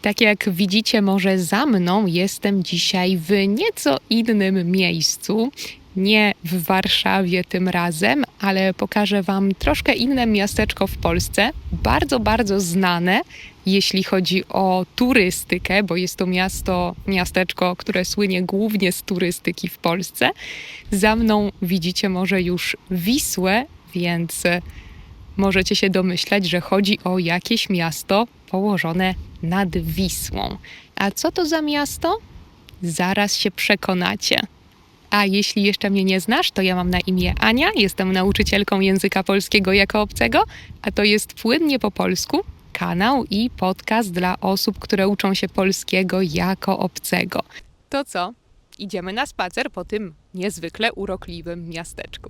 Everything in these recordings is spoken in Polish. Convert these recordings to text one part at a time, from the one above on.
Tak jak widzicie może za mną, jestem dzisiaj w nieco innym miejscu. Nie w Warszawie tym razem, ale pokażę Wam troszkę inne miasteczko w Polsce. Bardzo, bardzo znane, jeśli chodzi o turystykę, bo jest to miasteczko, które słynie głównie z turystyki w Polsce. Za mną widzicie może już Wisłę, więc możecie się domyślać, że chodzi o jakieś miasto położone nad Wisłą. A co to za miasto? Zaraz się przekonacie. A jeśli jeszcze mnie nie znasz, to ja mam na imię Ania, jestem nauczycielką języka polskiego jako obcego, a to jest Płynnie po polsku, kanał i podcast dla osób, które uczą się polskiego jako obcego. To co? Idziemy na spacer po tym niezwykle urokliwym miasteczku.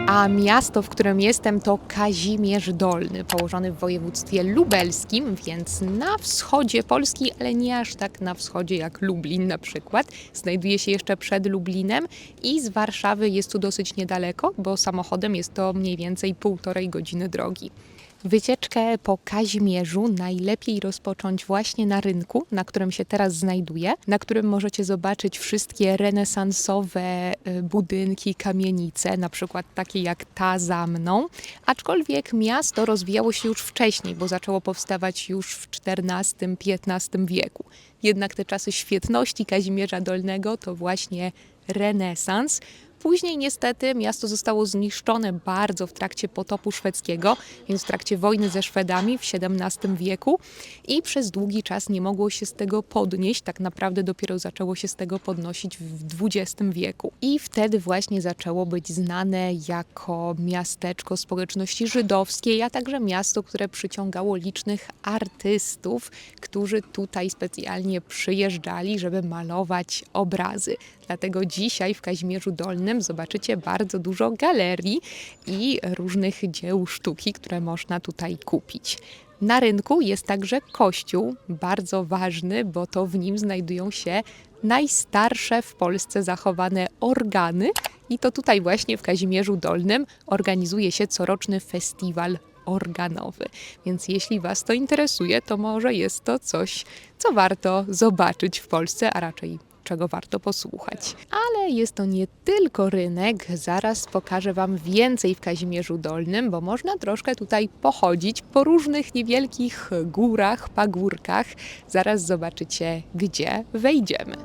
A miasto, w którym jestem, to Kazimierz Dolny, położony w województwie lubelskim, więc na wschodzie Polski, ale nie aż tak na wschodzie jak Lublin na przykład. Znajduje się jeszcze przed Lublinem i z Warszawy jest tu dosyć niedaleko, bo samochodem jest to mniej więcej 1,5 godziny drogi. Wycieczkę po Kazimierzu najlepiej rozpocząć właśnie na rynku, na którym się teraz znajduję, na którym możecie zobaczyć wszystkie renesansowe budynki, kamienice, na przykład takie jak ta za mną. Aczkolwiek miasto rozwijało się już wcześniej, bo zaczęło powstawać już w XIV-XV wieku. Jednak te czasy świetności Kazimierza Dolnego to właśnie renesans. Później niestety miasto zostało zniszczone bardzo w trakcie potopu szwedzkiego, więc w trakcie wojny ze Szwedami w XVII wieku i przez długi czas nie mogło się z tego podnieść. Tak naprawdę dopiero zaczęło się z tego podnosić w XX wieku. I wtedy właśnie zaczęło być znane jako miasteczko społeczności żydowskiej, a także miasto, które przyciągało licznych artystów, którzy tutaj specjalnie przyjeżdżali, żeby malować obrazy. Dlatego dzisiaj w Kazimierzu Dolnym zobaczycie bardzo dużo galerii i różnych dzieł sztuki, które można tutaj kupić. Na rynku jest także kościół, bardzo ważny, bo to w nim znajdują się najstarsze w Polsce zachowane organy i to tutaj właśnie w Kazimierzu Dolnym organizuje się coroczny festiwal organowy. Więc jeśli Was to interesuje, to może jest to coś, co warto zobaczyć w Polsce, a raczej czego warto posłuchać. Ale jest to nie tylko rynek, zaraz pokażę Wam więcej w Kazimierzu Dolnym, bo można troszkę tutaj pochodzić po różnych niewielkich górach, pagórkach. Zaraz zobaczycie, gdzie wejdziemy.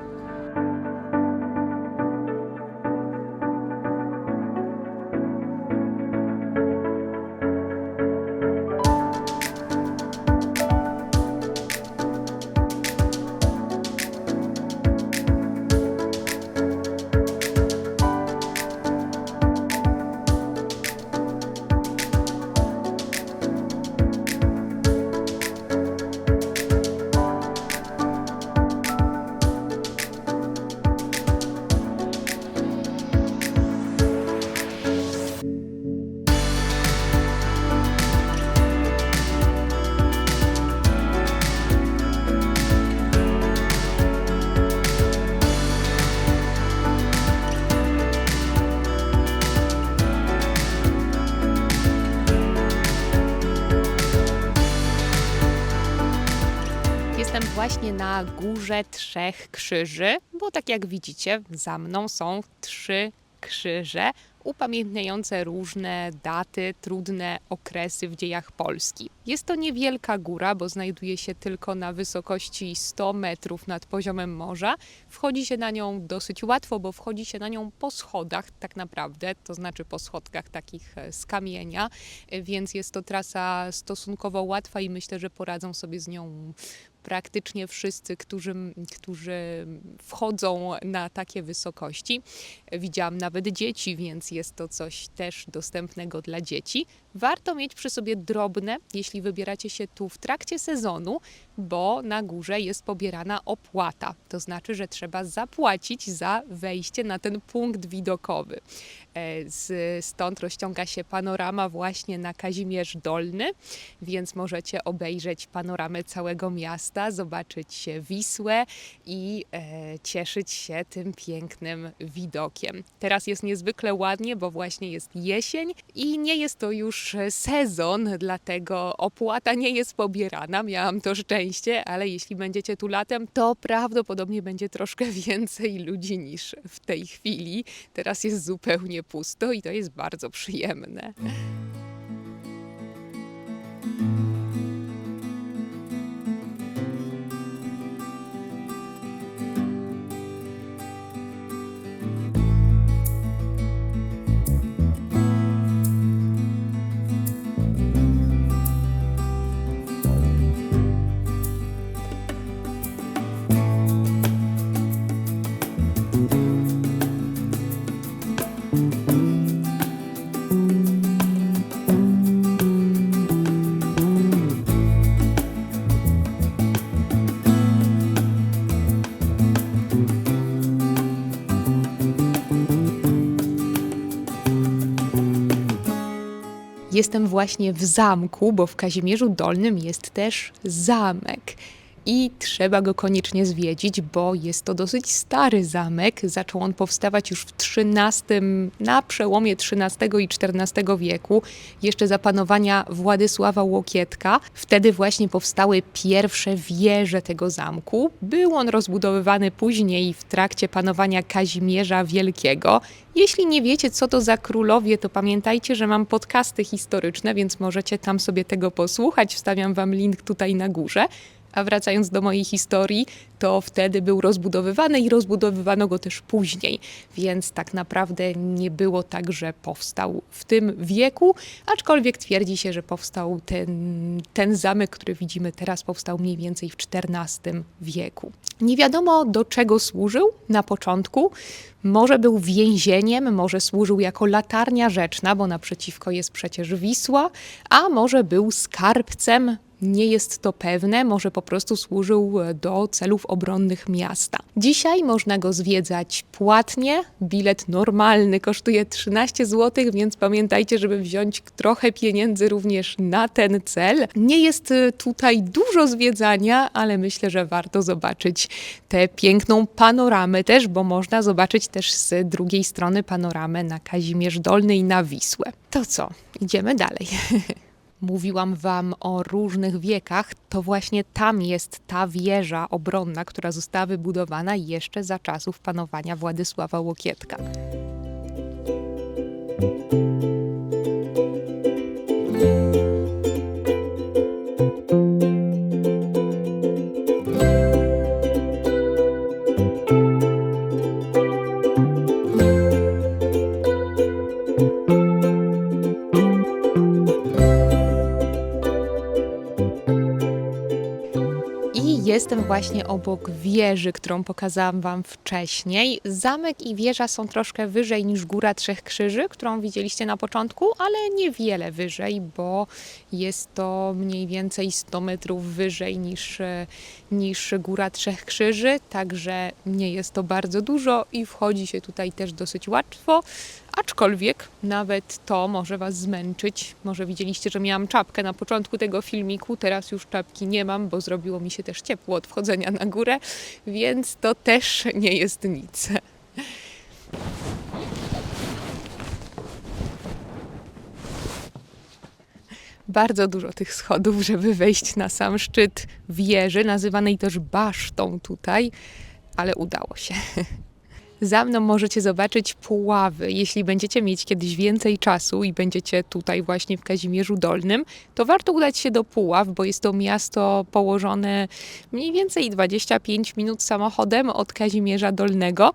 Jestem właśnie na Górze Trzech Krzyży, bo tak jak widzicie, za mną są 3 krzyże upamiętniające różne daty, trudne okresy w dziejach Polski. Jest to niewielka góra, bo znajduje się tylko na wysokości 100 metrów nad poziomem morza. Wchodzi się na nią dosyć łatwo, bo wchodzi się na nią po schodach tak naprawdę, to znaczy po schodkach takich z kamienia, więc jest to trasa stosunkowo łatwa i myślę, że poradzą sobie z nią praktycznie wszyscy, którzy wchodzą na takie wysokości. Widziałam nawet dzieci, więc jest to coś też dostępnego dla dzieci. Warto mieć przy sobie drobne, jeśli wybieracie się tu w trakcie sezonu, bo na górze jest pobierana opłata. To znaczy, że trzeba zapłacić za wejście na ten punkt widokowy. Stąd rozciąga się panorama właśnie na Kazimierz Dolny, więc możecie obejrzeć panoramę całego miasta, zobaczyć Wisłę i cieszyć się tym pięknym widokiem. Teraz jest niezwykle ładnie, bo właśnie jest jesień i nie jest to już sezon, dlatego opłata nie jest pobierana. Miałam to szczęście, ale jeśli będziecie tu latem, to prawdopodobnie będzie troszkę więcej ludzi niż w tej chwili. Teraz jest zupełnie pusto i to jest bardzo przyjemne. Jestem właśnie w zamku, bo w Kazimierzu Dolnym jest też zamek. I trzeba go koniecznie zwiedzić, bo jest to dosyć stary zamek. Zaczął on powstawać już w na przełomie XIII i XIV wieku, jeszcze za panowania Władysława Łokietka. Wtedy właśnie powstały pierwsze wieże tego zamku. Był on rozbudowywany później w trakcie panowania Kazimierza Wielkiego. Jeśli nie wiecie, co to za królowie, to pamiętajcie, że mam podcasty historyczne, więc możecie tam sobie tego posłuchać. Wstawiam wam link tutaj na górze. A wracając do mojej historii, to wtedy był rozbudowywany i rozbudowywano go też później, więc tak naprawdę nie było tak, że powstał w tym wieku, aczkolwiek twierdzi się, że powstał ten zamek, który widzimy teraz, powstał mniej więcej w XIV wieku. Nie wiadomo, do czego służył na początku. Może był więzieniem, może służył jako latarnia rzeczna, bo naprzeciwko jest przecież Wisła, a może był skarbcem. Nie jest to pewne, może po prostu służył do celów obronnych miasta. Dzisiaj można go zwiedzać płatnie. Bilet normalny kosztuje 13 zł, więc pamiętajcie, żeby wziąć trochę pieniędzy również na ten cel. Nie jest tutaj dużo zwiedzania, ale myślę, że warto zobaczyć tę piękną panoramę też, bo można zobaczyć też z drugiej strony panoramę na Kazimierz Dolny i na Wisłę. To co? Idziemy dalej. Mówiłam wam o różnych wiekach, to właśnie tam jest ta wieża obronna, która została wybudowana jeszcze za czasów panowania Władysława Łokietka. Jestem właśnie obok wieży, którą pokazałam wam wcześniej. Zamek i wieża są troszkę wyżej niż Góra Trzech Krzyży, którą widzieliście na początku, ale niewiele wyżej, bo jest to mniej więcej 100 metrów wyżej niż Góra Trzech Krzyży, także nie jest to bardzo dużo i wchodzi się tutaj też dosyć łatwo. Aczkolwiek nawet to może was zmęczyć. Może widzieliście, że miałam czapkę na początku tego filmiku, teraz już czapki nie mam, bo zrobiło mi się też ciepło od wchodzenia na górę, więc to też nie jest nic. Bardzo dużo tych schodów, żeby wejść na sam szczyt wieży, nazywanej też basztą tutaj, ale udało się. Za mną możecie zobaczyć Puławy. Jeśli będziecie mieć kiedyś więcej czasu i będziecie tutaj właśnie w Kazimierzu Dolnym, to warto udać się do Puław, bo jest to miasto położone mniej więcej 25 minut samochodem od Kazimierza Dolnego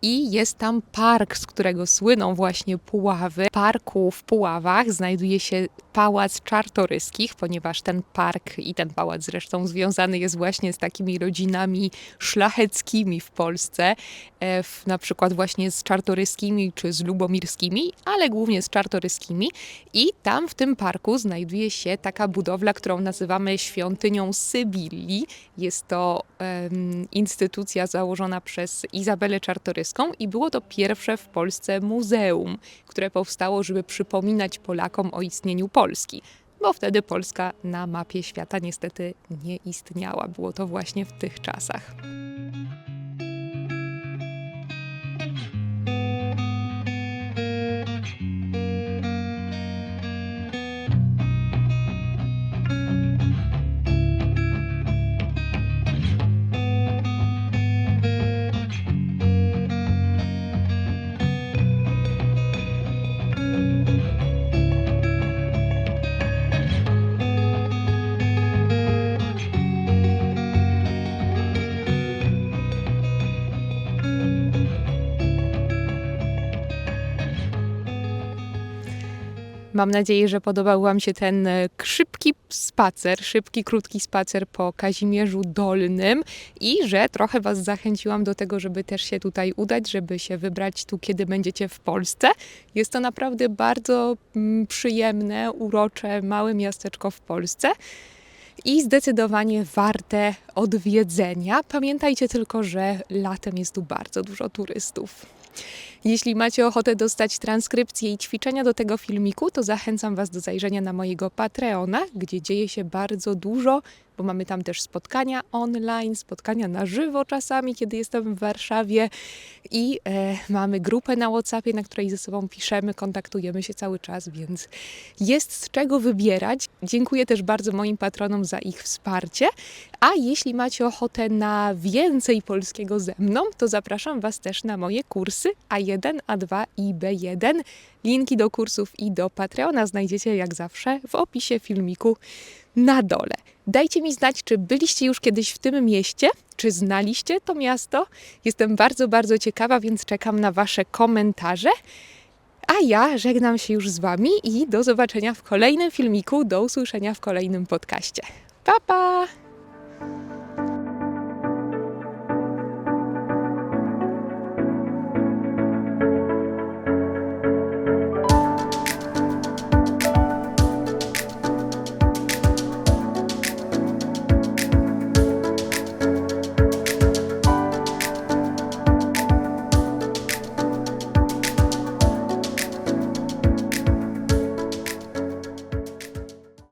i jest tam park, z którego słyną właśnie Puławy. W parku w Puławach znajduje się Pałac Czartoryskich, ponieważ ten park i ten pałac zresztą związany jest właśnie z takimi rodzinami szlacheckimi w Polsce, na przykład właśnie z Czartoryskimi czy z Lubomirskimi, ale głównie z Czartoryskimi. I tam w tym parku znajduje się taka budowla, którą nazywamy Świątynią Sybilii. Jest to instytucja założona przez Izabelę Czartoryską i było to pierwsze w Polsce muzeum, które powstało, żeby przypominać Polakom o istnieniu Polski. Bo wtedy Polska na mapie świata niestety nie istniała. Było to właśnie w tych czasach. Mam nadzieję, że podobał Wam się ten szybki, krótki spacer po Kazimierzu Dolnym i że trochę Was zachęciłam do tego, żeby też się tutaj udać, żeby się wybrać tu, kiedy będziecie w Polsce. Jest to naprawdę bardzo przyjemne, urocze, małe miasteczko w Polsce i zdecydowanie warte odwiedzenia. Pamiętajcie tylko, że latem jest tu bardzo dużo turystów. Jeśli macie ochotę dostać transkrypcję i ćwiczenia do tego filmiku, to zachęcam Was do zajrzenia na mojego Patreona, gdzie dzieje się bardzo dużo, bo mamy tam też spotkania online, spotkania na żywo czasami, kiedy jestem w Warszawie i mamy grupę na WhatsAppie, na której ze sobą piszemy, kontaktujemy się cały czas, więc jest z czego wybierać. Dziękuję też bardzo moim patronom za ich wsparcie, a jeśli macie ochotę na więcej polskiego ze mną, to zapraszam Was też na moje kursy A1, A2 i B1. Linki do kursów i do Patreona znajdziecie jak zawsze w opisie filmiku na dole. Dajcie mi znać, czy byliście już kiedyś w tym mieście, czy znaliście to miasto. Jestem bardzo, bardzo ciekawa, więc czekam na Wasze komentarze. A ja żegnam się już z Wami i do zobaczenia w kolejnym filmiku, do usłyszenia w kolejnym podcaście. Pa, pa!